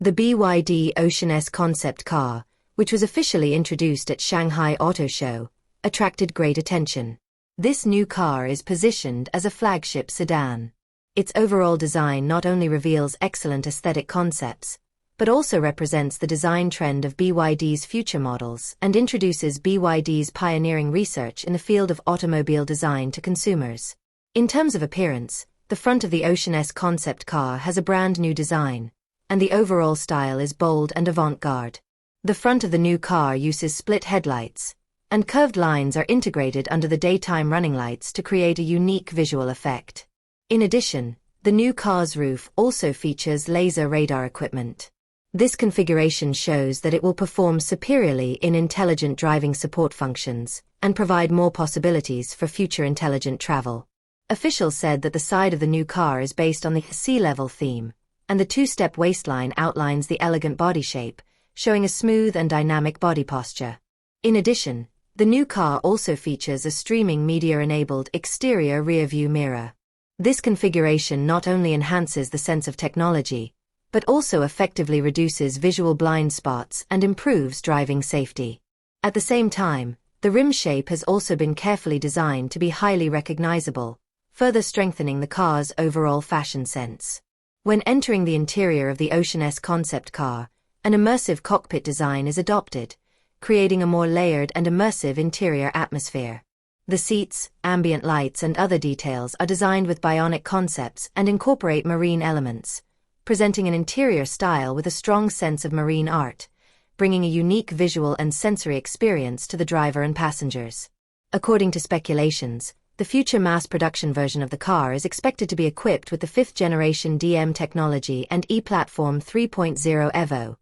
The BYD Ocean-S concept car, which was officially introduced at Shanghai Auto Show, attracted great attention. This new car is positioned as a flagship sedan. Its overall design not only reveals excellent aesthetic concepts, but also represents the design trend of BYD's future models and introduces BYD's pioneering research in the field of automobile design to consumers. In terms of appearance, the front of the Ocean-S concept car has a brand new design, and the overall style is bold and avant-garde. The front of the new car uses split headlights, and curved lines are integrated under the daytime running lights to create a unique visual effect. In addition, the new car's roof also features laser radar equipment. This configuration shows that it will perform superiorly in intelligent driving support functions and provide more possibilities for future intelligent travel. Officials said that the side of the new car is based on the sea level theme, and the two-step waistline outlines the elegant body shape, showing a smooth and dynamic body posture. In addition, the new car also features a streaming media-enabled exterior rearview mirror. This configuration not only enhances the sense of technology, but also effectively reduces visual blind spots and improves driving safety. At the same time, the rim shape has also been carefully designed to be highly recognizable, further strengthening the car's overall fashion sense. When entering the interior of the Ocean-S concept car, an immersive cockpit design is adopted, creating a more layered and immersive interior atmosphere. The seats, ambient lights and other details are designed with bionic concepts and incorporate marine elements, presenting an interior style with a strong sense of marine art, bringing a unique visual and sensory experience to the driver and passengers. According to speculations, the future mass production version of the car is expected to be equipped with the 5th generation DM technology and E-Platform 3.0 Evo,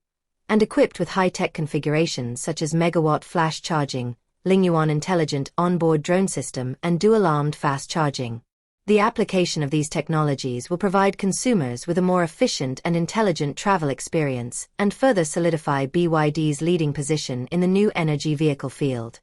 and equipped with high-tech configurations such as megawatt flash charging, Lingyuan intelligent onboard drone system and dual-armed fast charging. The application of these technologies will provide consumers with a more efficient and intelligent travel experience and further solidify BYD's leading position in the new energy vehicle field.